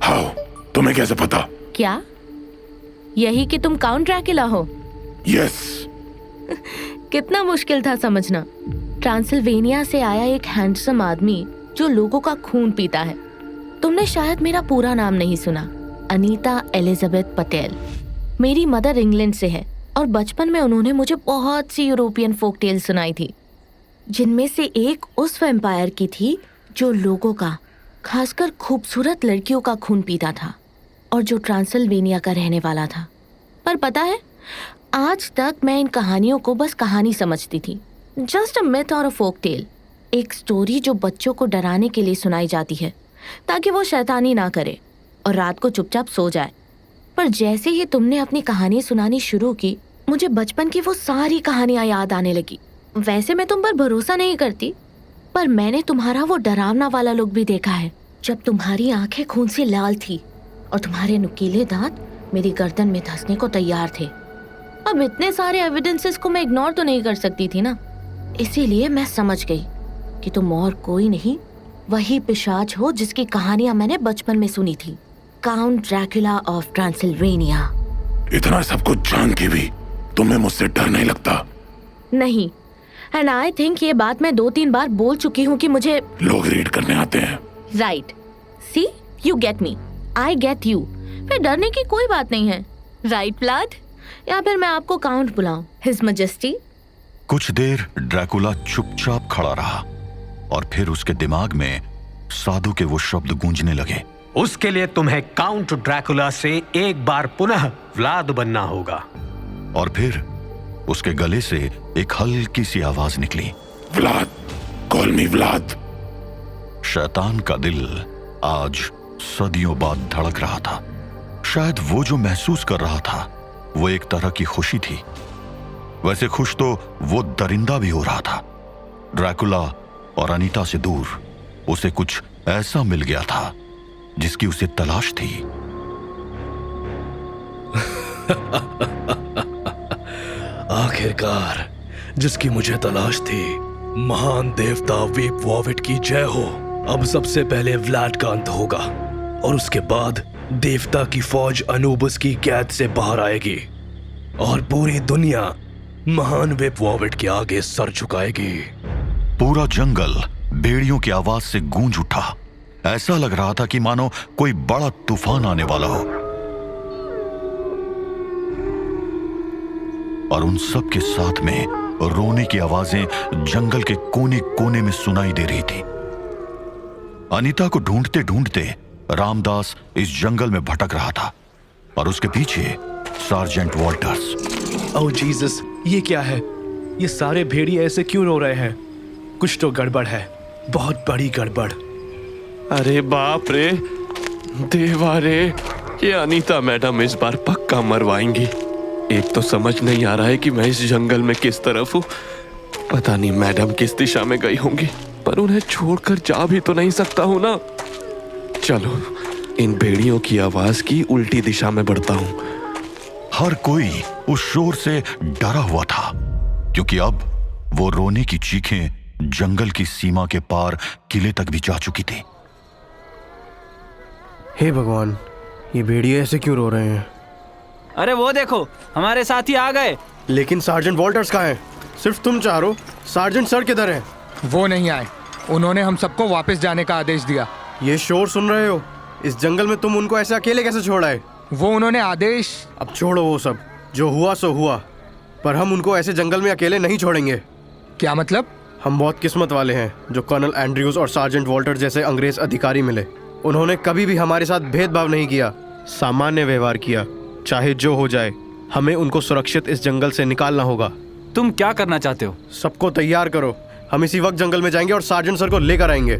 How? तुम्हें कैसे पता? क्या यही कि तुम काउंट ड्रैकुला हो? यस। कितना मुश्किल था समझना। ट्रांसिल्वेनिया से आया एक हैंडसम आदमी जो लोगों का खून पीता है। तुमने शायद मेरा पूरा नाम नहीं सुना। अनीता एलिजाबेथ पटेल। मेरी मदर इंग्लैंड से है और बचपन में उन्होंने मुझे बहुत सी यूरोपियन फोक टेल सुनाई थी, जिनमें से एक उस वैम्पायर की थी जो लोगों का, खासकर खूबसूरत लड़कियों का खून पीता था और जो ट्रांसिल्वेनिया का रहने वाला था। पर पता है, आज तक मैं इन कहानियों को बस कहानी समझती थी, जस्ट अ मिथ और अ फोक टेल, एक स्टोरी जो बच्चों को डराने के लिए सुनाई जाती है ताकि वो शैतानी ना करे और रात को चुपचाप सो जाए। पर जैसे ही तुमने अपनी कहानी सुनानी शुरू की, मुझे बचपन की वो सारी कहानियां याद आने लगी। वैसे मैं तुम पर भरोसा नहीं करती, पर मैंने तुम्हारा वो डरावना वाला लुक भी देखा है, जब तुम्हारी आंखें खून से लाल थी और तुम्हारे नुकीले दांत मेरी गर्दन में धंसने को तैयार थे। अब इतने सारे एविडेंसेस को मैं इग्नोर तो नहीं कर सकती थी ना, इसीलिए मैं समझ गई कि तुम और कोई नहीं, वही पिशाच हो जिसकी कहानियां मैंने बचपन में सुनी थी, काउंट ड्रैकुला ऑफ ट्रांसिल्वेनिया। इतना सब कुछ जान के भी तुम्हें मुझसे डर नहीं लगता? नहीं, एंड आई थिंक ये बात मैं 2-3 बार बोल चुकी हूँ कि मुझे लोग रीड करने आते हैं। Right, see you get me, I get you. फिर डरने की कोई बात नहीं है, राइट ब्लड? या फिर मैं आपको काउंट बुलाऊं, हिज मैजेस्टी? कुछ देर ड्रैकुला चुपचाप खड़ा रहा और फिर उसके दिमाग में साधु के वो शब्द गूंजने लगे। उसके लिए तुम्हें काउंट ड्रैकुला से एक बार पुनः व्लाद बनना होगा। और फिर उसके गले से एक हल्की सी आवाज निकली, व्लाद, कॉल मी व्लाद। शैतान का दिल आज सदियों बाद धड़क रहा था। शायद वो जो महसूस कर रहा था वो एक तरह की खुशी थी। वैसे खुश तो वो दरिंदा भी हो रहा था। ड्रैकुला और अनीता से दूर उसे कुछ ऐसा मिल गया था जिसकी उसे तलाश थी। आखिरकार जिसकी मुझे तलाश थी। महान देवता वीप वॉविट की जय हो। अब सबसे पहले व्लाड का अंत होगा और उसके बाद देवता की फौज अनूबुस की कैद से बाहर आएगी और पूरी दुनिया महान वीप वॉविट के आगे सर झुकाएगी। पूरा जंगल भेड़ियों की आवाज से गूंज उठा। ऐसा लग रहा था कि मानो कोई बड़ा तूफान आने वाला हो। और उन सब के साथ में रोने की आवाजें जंगल के कोने कोने में सुनाई दे रही थी। अनीता को ढूंढते ढूंढते रामदास इस जंगल में भटक रहा था और उसके पीछे सार्जेंट वॉल्टर्स। ओह जीसस, ये क्या है? ये सारे भेड़िए ऐसे क्यों रो रहे हैं? कुछ तो गड़बड़ है, बहुत बड़ी गड़बड़। अरे बाप रे, देवा रे, ये अनीता मैडम इस बार पक्का मरवाएंगी। एक तो समझ नहीं आ रहा है कि मैं इस जंगल में किस तरफ हूँ। पता नहीं मैडम किस दिशा में गई होंगी, पर उन्हें छोड़कर जा भी तो नहीं सकता हूँ ना। चलो, इन भेड़ियों की आवाज की उल्टी दिशा में बढ़ता हूँ। हर कोई उस शोर से डरा हुआ था क्योंकि अब वो रोने की चीखें जंगल की सीमा के पार किले तक भी जा चुकी थी। हे भगवान, ये भेड़िए ऐसे क्यों रो रहे हैं? अरे वो देखो, हमारे साथी आ गए। लेकिन सार्जेंट वॉल्टर्स कहाँ हैं? सिर्फ तुम चारों। सार्जेंट सर किधर हैं? वो नहीं आए। उन्होंने हम सबको वापस जाने का आदेश दिया। ये शोर सुन रहे हो? इस जंगल में तुम उनको ऐसे अकेले कैसे छोड़ आए? वो उन्होंने आदेश। अब छोड़ो वो सब, जो हुआ सो हुआ, पर हम उनको ऐसे जंगल में अकेले नहीं छोड़ेंगे। क्या मतलब? हम बहुत किस्मत वाले हैं जो कर्नल एंड्रयूज और सार्जेंट वॉल्टर जैसे अंग्रेज अधिकारी मिले। उन्होंने कभी भी हमारे साथ भेदभाव नहीं किया, सामान्य व्यवहार किया। चाहे जो हो जाए, हमें उनको सुरक्षित इस जंगल से निकालना होगा। तुम क्या करना चाहते हो? सबको तैयार करो, हम इसी वक्त जंगल में जाएंगे और सार्जेंट सर को लेकर आएंगे।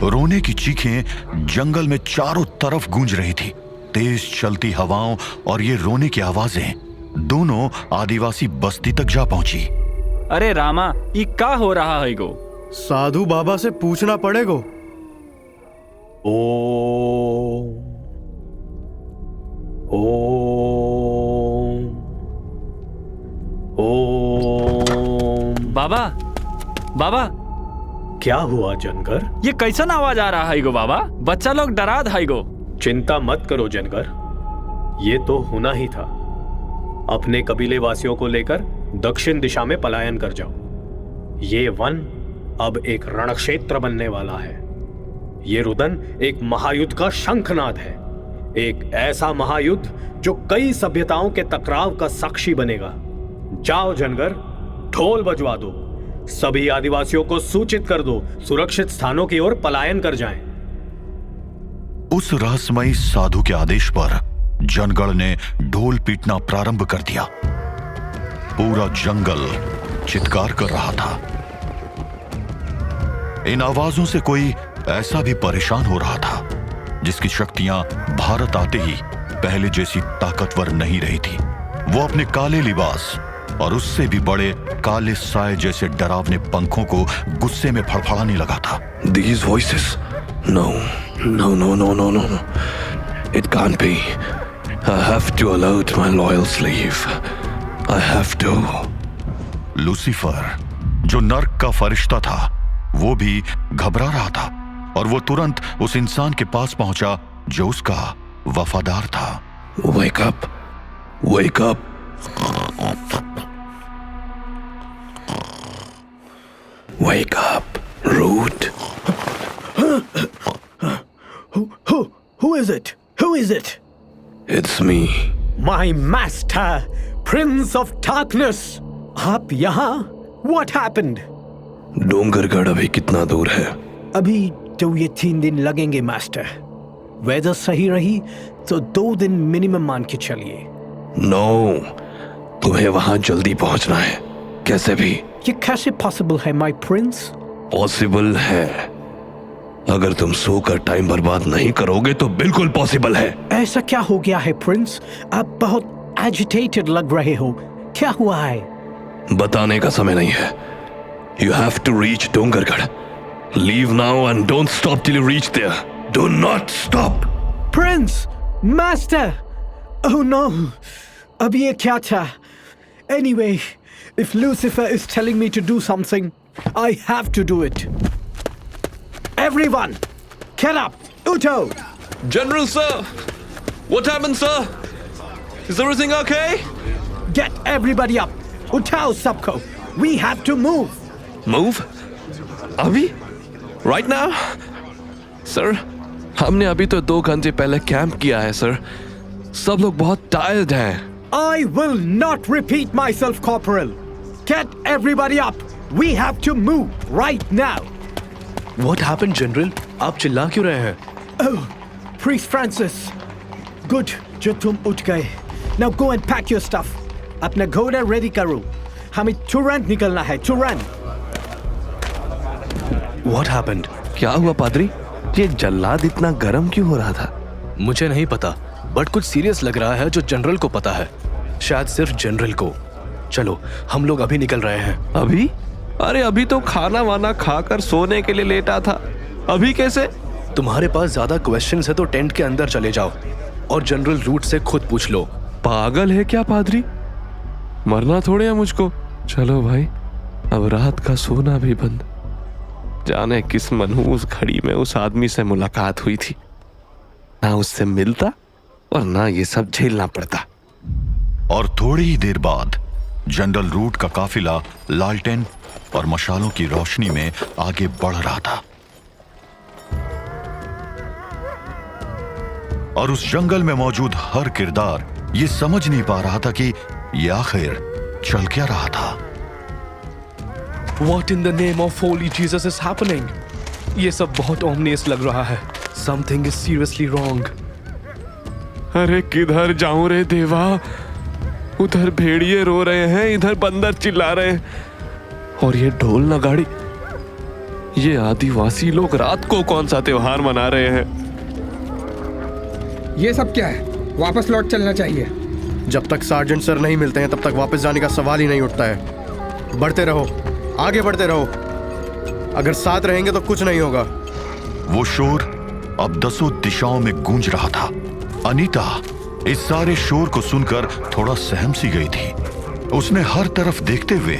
रोने की चीखें जंगल में चारों तरफ गूंज रही थी। तेज चलती हवाओं और ये रोने की आवाजें दोनों आदिवासी बस्ती तक जा पहुंची। अरे रामा, ये क्या हो रहा है गो? साधु बाबा से पूछना पड़ेगा। ओम ओम ओम। बाबा, बाबा, क्या हुआ जंगर? ये कैसन आवाज आ रहा है गो बाबा? बच्चा लोग डरा है गो। चिंता मत करो जनगर, ये तो होना ही था। अपने कबीले वासियों को लेकर दक्षिण दिशा में पलायन कर जाओ। ये वन अब एक रणक्षेत्र बनने वाला है। ये रुदन एक महायुद्ध का शंखनाद है, एक ऐसा महायुद्ध जो कई सभ्यताओं के टकराव का साक्षी बनेगा। जाओ जनगर, ढोल बजवा दो, सभी आदिवासियों को सूचित कर दो, सुरक्षित स्थानों की ओर पलायन कर जाएं। उस रहस्यमयी साधु के आदेश पर जनगण ने ढोल पीटना प्रारंभ कर दिया। पूरा जंगल चित्कार कर रहा था। इन आवाजों से कोई ऐसा भी परेशान हो रहा था जिसकी शक्तियां भारत आते ही पहले जैसी ताकतवर नहीं रही थी। वो अपने काले लिबास और उससे भी बड़े काले साए जैसे डरावने पंखों को गुस्से में फड़फड़ाने लगा था। These voices. No, no, no, no, no, no, no. It can't be. I have to alert my loyal slave. I have to. Lucifer, जो नर्क का फरिश्ता था, वो भी घबरा रहा था और वो तुरंत उस इंसान के पास पहुंचा जो उसका वफादार था। Wake up. Wake up. Wake up, Root. Who is it? Who is it? It's me. My master, Prince of Darkness. आप यहाँ? What happened? डोंगरगढ़ अभी कितना दूर है? अभी तो ये 3 दिन लगेंगे मास्टर। वेदर सही रही तो 2 दिन मिनिमम मान के चलिए। नो, तुम्हें वहां जल्दी पहुंचना है, कैसे भी। ये कैसे पॉसिबल है माय प्रिंस? पॉसिबल है। अगर तुम सोकर टाइम बर्बाद नहीं करोगे तो बिल्कुल पॉसिबल है। ऐसा क्या हो गया है प्रिंस? आप बहुत एजिटेटेड लग रहे हो, क्या हुआ है? बताने का समय नहीं है। You have to reach Dongargarh. Leave now and don't stop till you reach there. Do not stop. Prince, master, oh no, अभी ये क्या था? Anyway, if Lucifer is telling me to do something, I have to do it. Everyone, get up! Uto! General sir, what happened sir? Is everything okay? Get everybody up! Utao sabko! We have to move! Move? अभी? Right now? Sir, हमने अभी तो 2 घंटे पहले camp किया है sir. सब लोग बहुत टायर्ड हैं। I will not repeat myself, Corporal. Get everybody up! We have to move right now! What happened, General? आप चिल्ला क्यों रहे हैं? Oh, Priest Francis. Good, जो तुम उठ गए. Now go and pack your stuff. अपना घोड़ा रेडी करो. हमें तुरंत निकलना है, तुरंत. What happened? क्या हुआ पादरी? ये जल्लाद इतना गर्म क्यों हो रहा था? मुझे नहीं पता, बट कुछ सीरियस लग रहा है जो जनरल को पता है। शायद सिर्फ जनरल को। चलो, हम लोग अभी निकल रहे हैं। अभी? अरे अभी तो खाना वाना खाकर सोने के लिए लेटा था। अभी कैसे? तुम्हारे पास ज्यादा क्वेश्चंस है तो टेंट के अंदर चले जाओ और जनरल रूट से खुद पूछ लो। पागल है क्या पादरी? मरना थोड़े है मुझको। चलो भाई, अब रात का सोना भी बंद। जाने किस मनहूस घड़ी में उस आदमी से मुलाकात हुई थी। ना उससे मिलता और ना ये सब झेलना पड़ता। और थोड़ी ही देर बाद जनरल रूट का काफिला लालटेन और मशालों की रोशनी में आगे बढ़ रहा था और उस जंगल में मौजूद हर किरदार ये समझ नहीं पा रहा था कि ये आखिर चल क्या रहा था। What in the name of holy Jesus is happening? ये सब बहुत ominous लग रहा है। Something is seriously wrong. अरे किधर जाऊं रे देवा? उधर भेड़िए रो रहे हैं, इधर बंदर चिल्ला रहे हैं और ये ढोल नगाड़ी। ये आदिवासी लोग रात को कौन सा त्योहार मना रहे हैं? ये सब क्या है? वापस लौट चलना चाहिए। जब तक सार्जेंट सर नहीं मिलते हैं तब तक वापस जाने का सवाल ही नहीं उठता है। बढ़ते रहो, आगे बढ़ते रहो। अगर साथ रहेंगे तो कुछ नहीं होगा। वो शोर अब 10 दिशाओं में गूंज रहा था। अनीता इस सारे शोर को सुनकर थोड़ा सहम सी गई थी। उसने हर तरफ देखते हुए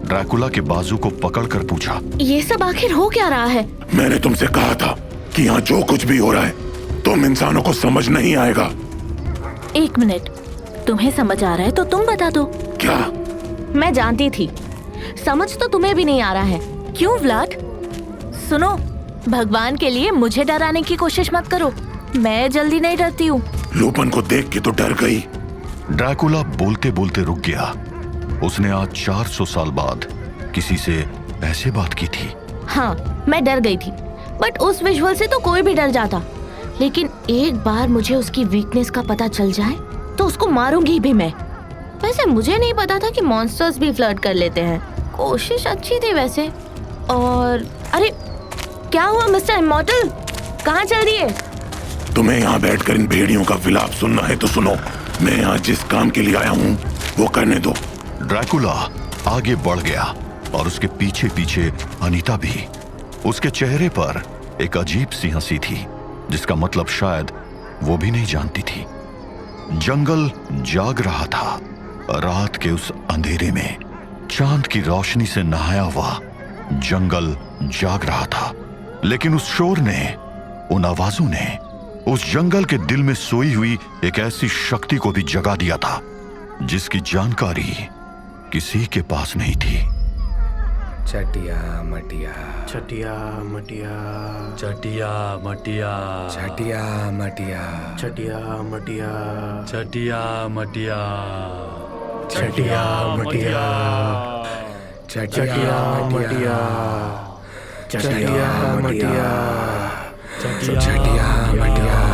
ड्रैकुला के बाजू को पकड़कर पूछा, ये सब आखिर हो क्या रहा है? मैंने तुमसे कहा था कि यहाँ जो कुछ भी हो रहा है तुम इंसानों को समझ नहीं आएगा। एक मिनट, तुम्हें समझ आ रहा है तो तुम बता दो। क्या? मैं जानती थी, समझ तो तुम्हें भी नहीं आ रहा है। क्यों व्लाड? सुनो, भगवान के लिए मुझे डराने की कोशिश मत करो, मैं जल्दी नहीं डरती हूँ। लूपन को देख के तो डर गई। ड्रैकुला बोलते बोलते रुक गया। उसने आज 400 साल बाद किसी से ऐसे बात की थी। हाँ, मैं डर गई थी, बट उस विजुअल से तो कोई भी डर जाता। लेकिन एक बार मुझे उसकी वीकनेस का पता चल जाए तो उसको मारूंगी भी मैं। वैसे मुझे नहीं पता था कि मॉन्स्टर्स भी फ्लर्ट कर लेते हैं। कोशिश अच्छी थी वैसे। और अरे क्या हुआ मिस्टर इमॉर्टल, कहाँ चल दिए? तुम्हें यहाँ बैठकर इन भेड़ियों का विलाप सुनना है तो सुनो। मैं यहाँ जिस काम के लिए आया हूँ वो करने दो। ड्रैकुला आगे बढ़ गया और उसके पीछे पीछे अनीता भी। उसके चेहरे पर एक अजीब सी हंसी थी जिसका मतलब शायद वो भी नहीं जानती थी। जंगल जाग रहा था। रात के उस अंधेरे में चांद की रोशनी से नहाया हुआ जंगल जाग रहा था। लेकिन उस शोर ने, उन आवाजों ने उस जंगल के दिल में सोई हुई एक ऐसी शक्ति को भी जगा दिया था जिसकी जानकारी किसी के पास नहीं थी। चटिया मटिया, चटिया मटिया, चटिया मटिया, चटिया मटिया, चटिया मटिया, चटिया मटिया, चटिया मटिया, चटिया मटिया, चटिया मटिया, चटिया मटिया।